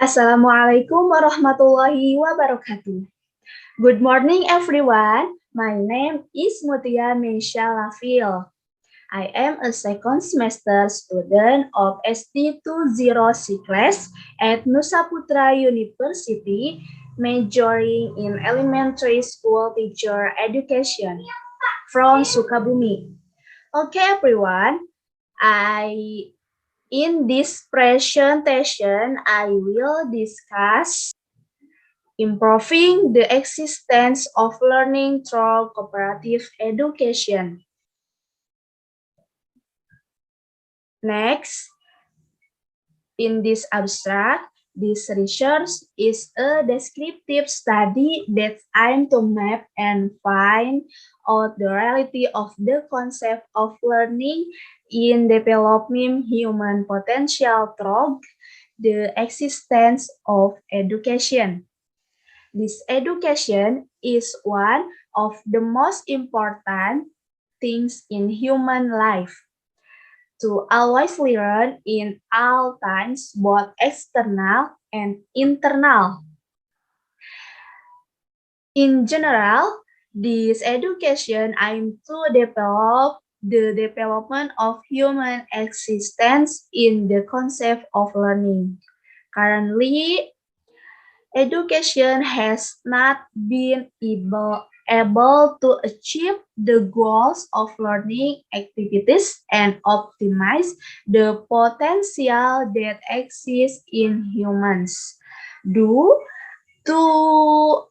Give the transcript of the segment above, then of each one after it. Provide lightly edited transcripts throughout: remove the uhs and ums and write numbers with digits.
Assalamualaikum warahmatullahi wabarakatuh. Good morning, everyone. My name is Mutia Mesha Lafil. I am a second semester student of ST20C class at Nusa Putra University, majoring in elementary school teacher education from Sukabumi. Okay, everyone. In this presentation, I will discuss improving the existence of learning through cooperative education. Next, in this abstract, this research is a descriptive study that aims to map and find out the reality of the concept of learning in developing human potential through the existence of education. This education is one of the most important things in human life. To always learn in all times, both external and internal. In general, this education aims to develop the development of human existence in the concept of learning. Currently, education has not been able to achieve the goals of learning activities and optimize the potential that exists in humans. Due to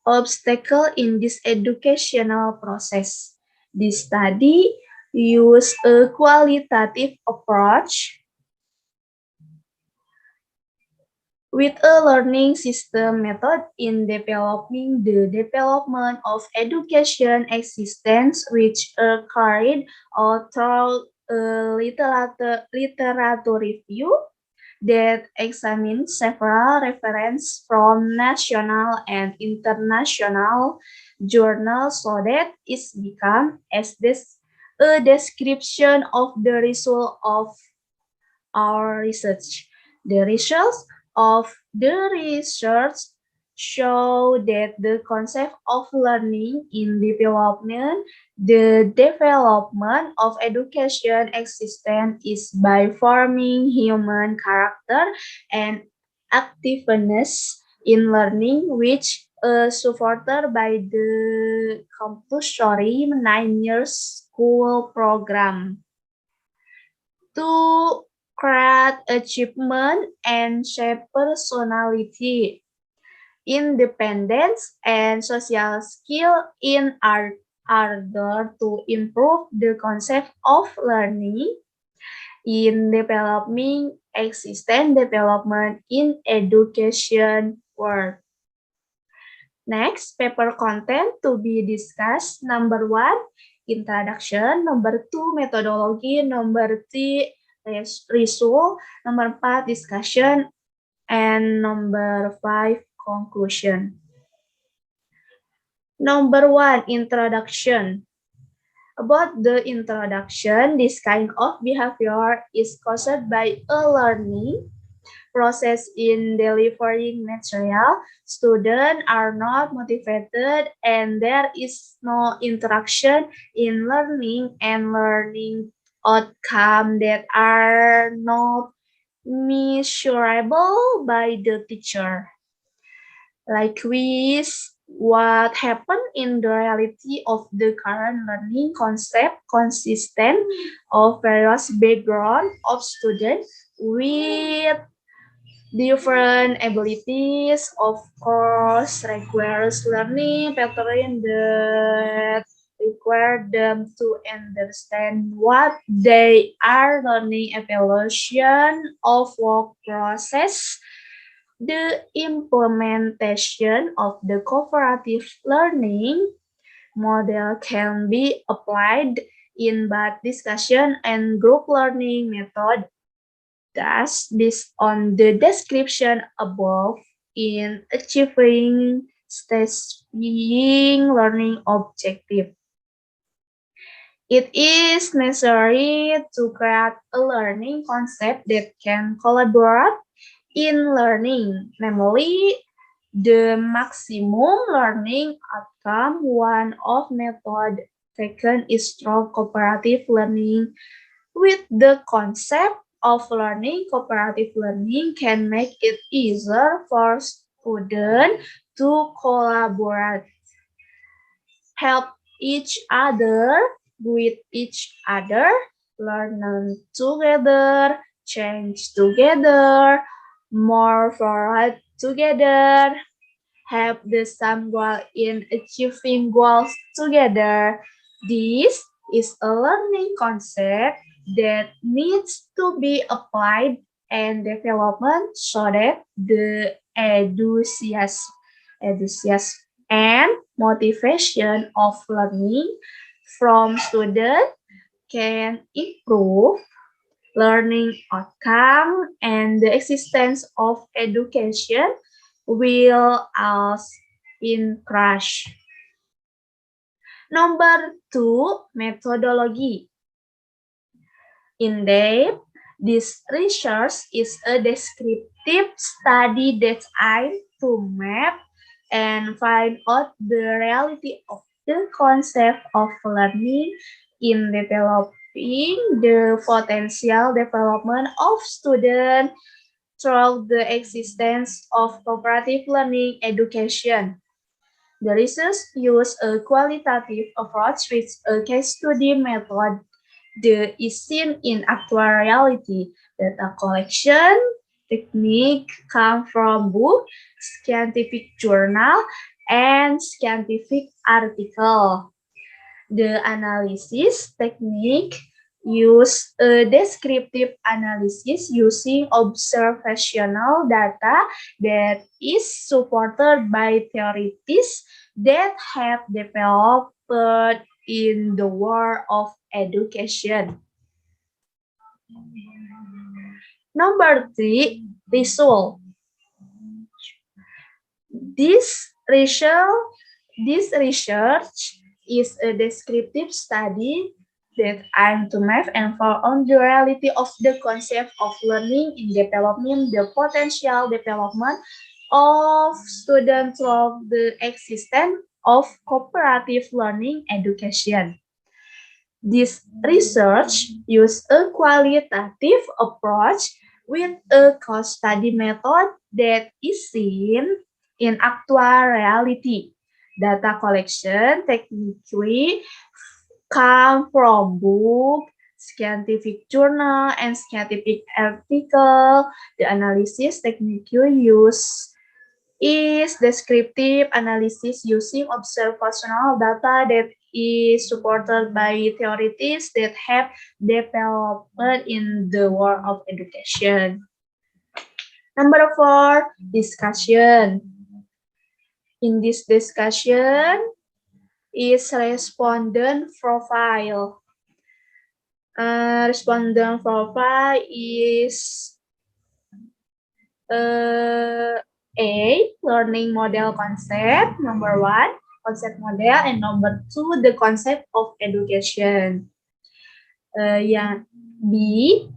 obstacle in this educational process, this study use a qualitative approach with a learning system method in developing the development of education existence, which are carried out through a literature review that examines several references from national and international journals so that it becomes as a description of the result of our research. The results of the research show that the concept of learning in development, the development of education existence is by forming human character and activeness in learning, which is supported by the compulsory 9-year school program. To create achievement and shape personality, independence, and social skill in order to improve the concept of learning in developing existence development in education world. Next, paper content to be discussed. Number 1, introduction. Number 2, methodology. Number 3, result. Number 4, discussion. And number 5, conclusion. Number 1, introduction. About the introduction, this kind of behavior is caused by a learning process in delivering material. Students are not motivated and there is no interaction in learning and learning outcomes that are not measurable by the teacher. Likewise, what happened in the reality of the current learning concept consistent of various background of students with different abilities. Of course, requires learning pattern that require them to understand what they are learning, evaluation of work process, the implementation of the cooperative learning model can be applied in both discussion and group learning method. Thus, based on the description above, in achieving satisfying learning objective, it is necessary to create a learning concept that can collaborate in learning, namely the maximum learning outcome. One of method taken is through cooperative learning. With the concept of learning, cooperative learning can make it easier for students to collaborate, help each other with each other, learn together, change together, more forward together, have the same goal in achieving goals together. This is a learning concept that needs to be applied and development so that the enthusiasm and motivation of learning from students can improve learning outcome, and the existence of education will also increase. Number 2, methodology. In-depth, this research is a descriptive study that aims to map and find out the reality of the concept of learning in developing the potential development of students through the existence of cooperative learning education. The research uses a qualitative approach with a case study method that is seen in actual reality. Data collection technique come from book, scientific journal, and scientific article. The analysis technique use a descriptive analysis using observational data that is supported by theories that have developed in the world of education. Number 3, result. This research, this research is a descriptive study that aims to map and found the reality of the concept of learning in development, the potential development of students through the existence of cooperative learning education. This research uses a qualitative approach with a case study method that is seen in actual reality. Data collection technically come from book, scientific journal, and scientific article. The analysis technique used is descriptive analysis using observational data that is supported by theories that have developed in the world of education. Number 4, discussion. In this discussion is respondent profile. Respondent profile is A, learning model concept, number 1, concept model, and number 2, the concept of education. Yang B,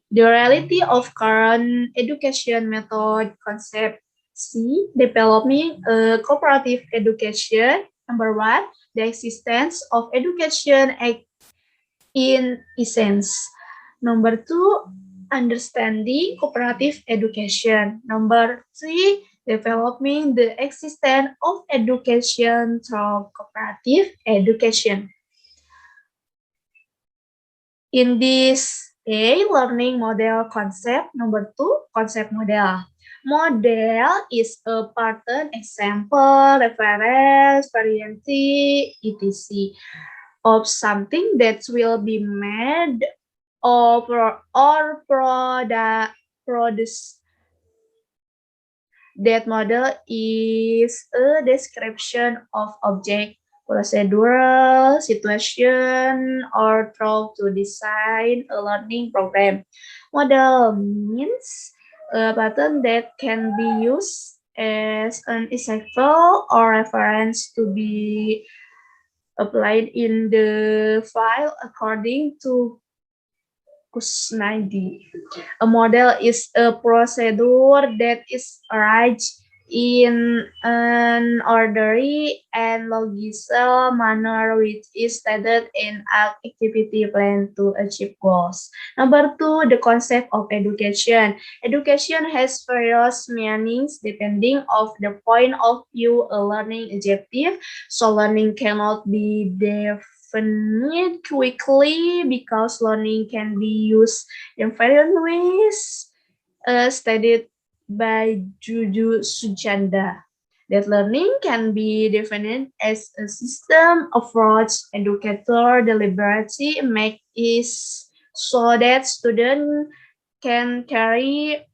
the reality of current education method concept. C, developing a cooperative education. Number 1, the existence of education in essence. Number 2, understanding cooperative education. Number 3, developing the existence of education through cooperative education. In this A, learning model concept. Number 2, concept model. Model is a pattern, example, reference, variant, etc. of something that will be made or produce. That model is a description of object, procedural, situation, or how to design a learning program. Model means a pattern that can be used as an example or reference to be applied in the file according to Kusnaidi. A model is a procedure that is arranged in an orderly and logical manner which is stated in an activity plan to achieve goals. Number two, the concept of education. Education has various meanings depending of the point of view a learning objective. So learning cannot be defined quickly because learning can be used in various ways, studied by Juju Sujanda. That learning can be defined as a system approach educator deliberately make is so that students can carry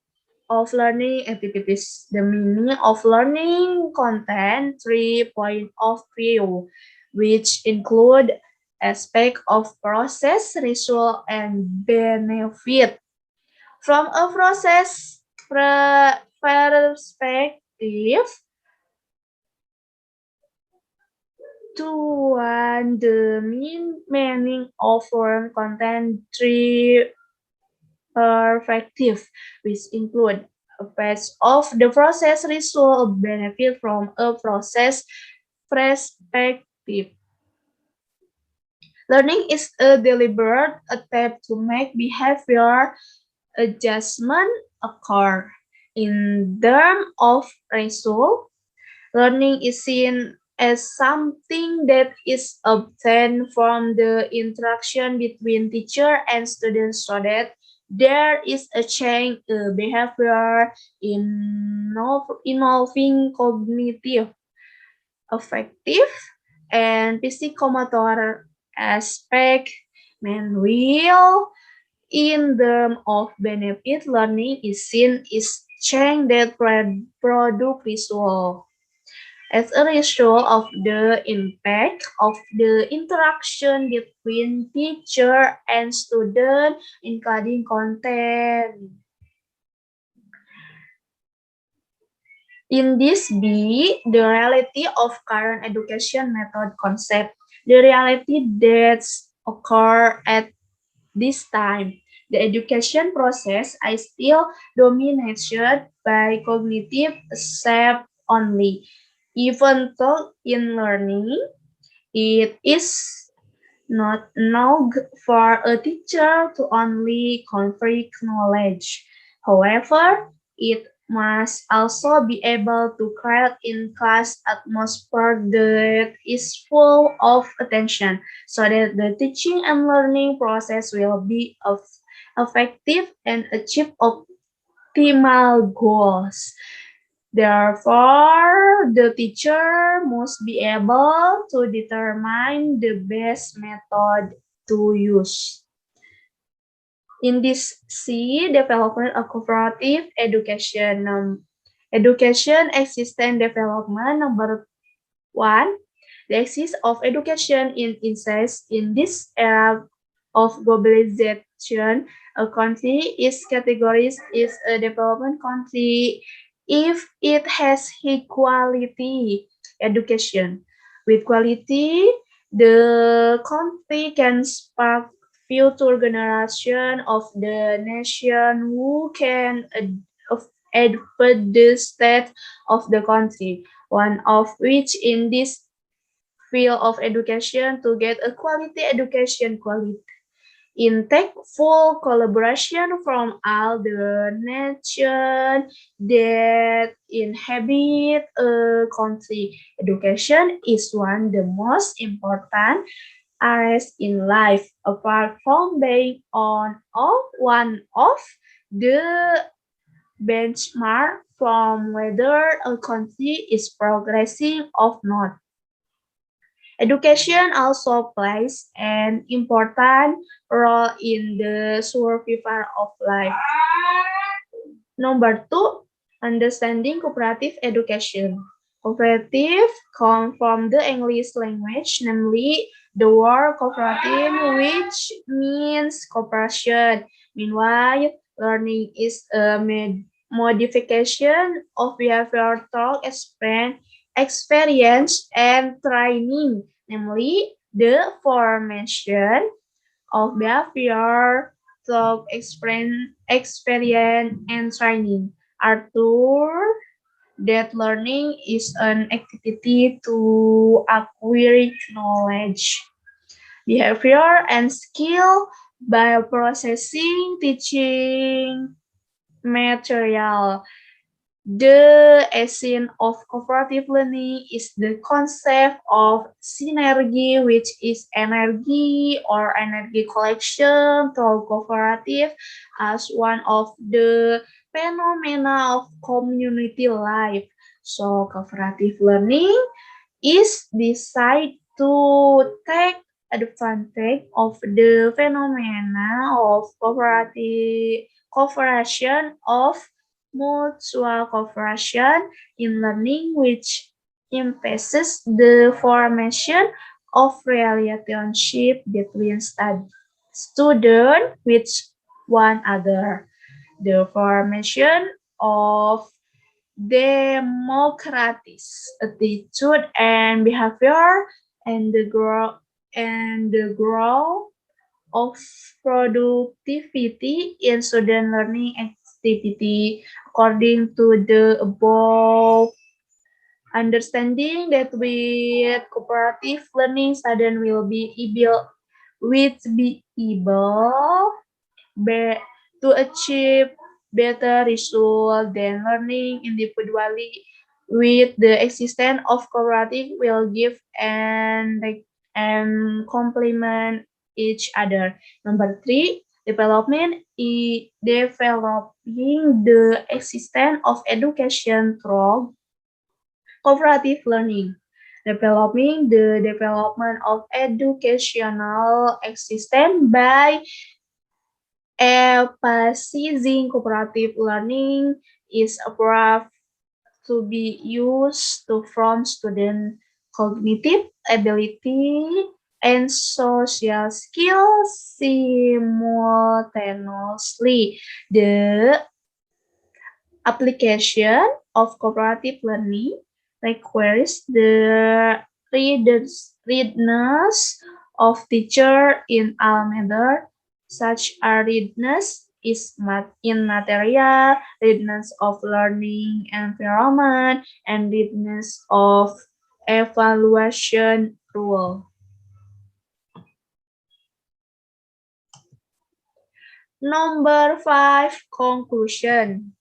of learning activities. The meaning of learning content 3 point of view, which include aspect of process, result, and benefit. From a process perspective, to one, the meaning of learn content 3 perspective, which include aspects of the process, result, benefit from a process perspective. Learning is a deliberate attempt to make behavior adjustment occur. In terms of result, learning is seen as something that is obtained from the interaction between teacher and students so that there is a change in behavior involving cognitive, affective, and psychomotor aspect. Meanwhile, in terms of benefit, learning is seen as change that product result. As a result of the impact of the interaction between teacher and student, including content. In this B, the reality of current education method concept, the reality that occur at this time. The education process is still dominated by cognitive self only. Even though in learning, it is not enough for a teacher to only convey knowledge. However, it must also be able to create in-class atmosphere that is full of attention so that the teaching and learning process will be effective and achieve optimal goals. Therefore, the teacher must be able to determine the best method to use. In this C, development of cooperative education. Education existence development number 1. The axis of education insights in this era of globalization. A country is categorized as a development country if it has high quality education. With quality, the country can spark future generation of the nation who can advance the state of the country, one of which in this field of education to get a quality education quality intake full collaboration from all the nations that inhabit a country. Education is one of the most important areas in life, apart from being one of the benchmark from whether a country is progressing or not. Education also plays an important role in the survival of life. Number 2, understanding cooperative education. Cooperative come from the English language, namely the word cooperative, which means cooperation. Meanwhile, learning is a modification of behavioral experience and training, namely the formation of behavior through experience and training. Arthur, that learning is an activity to acquire knowledge, behavior, and skill by processing teaching material. The essence of cooperative learning is the concept of synergy, which is energy or energy collection through cooperative as one of the phenomena of community life. So cooperative learning is designed to take advantage of the phenomena of cooperation of mutual cooperation in learning, which emphasizes the formation of relationship between students with one another, the formation of democratic attitude and behavior, and the growth of productivity in student learning activity. According to the above understanding that with cooperative learning, student will be able to achieve better results than learning individually. With the existence of cooperative will give and complement each other. Number three, developing the existence of education through cooperative learning. Developing the development of educational existence by emphasizing cooperative learning is approved to be used to form student cognitive ability and social skills simultaneously. The application of cooperative learning requires the readiness of teacher in all matters, such as readiness is in material, readiness of learning environment, and readiness of evaluation rule. Number 5, conclusion.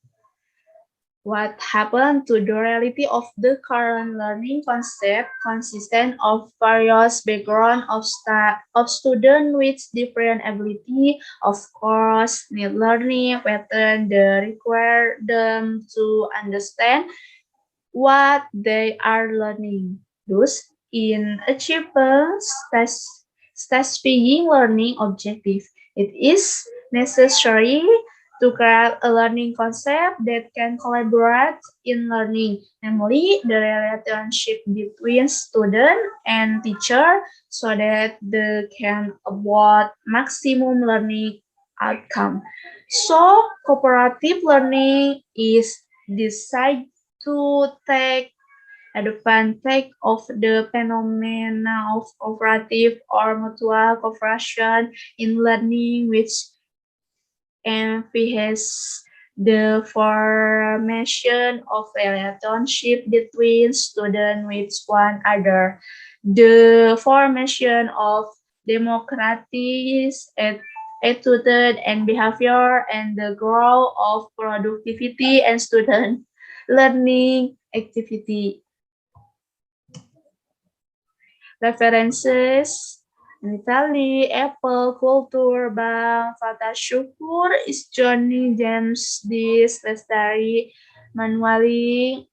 What happened to the reality of the current learning concept consistent of various background of students with different ability, of course, need learning pattern that require them to understand what they are learning. Thus, in achieving satisfying learning objective, it is necessary to create a learning concept that can collaborate in learning, namely the relationship between student and teacher, so that they can avoid maximum learning outcome. So, cooperative learning is designed to take advantage of the phenomena of cooperative or mutual cooperation in learning, which emphasizes the formation of relationship between students with one another, the formation of democratic attitude and behavior, and the growth of productivity and student learning activity. References: Italy, Apple, Kultur, Bank, Fata Syukur, is Johnny James, Dis, Lestari, Manuali,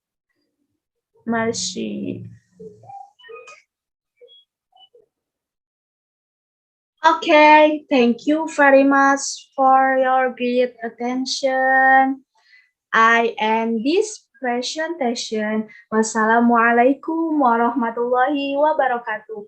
Marci. Okay, thank you very much for your great attention. I end this presentation. Wassalamualaikum warahmatullahi wabarakatuh.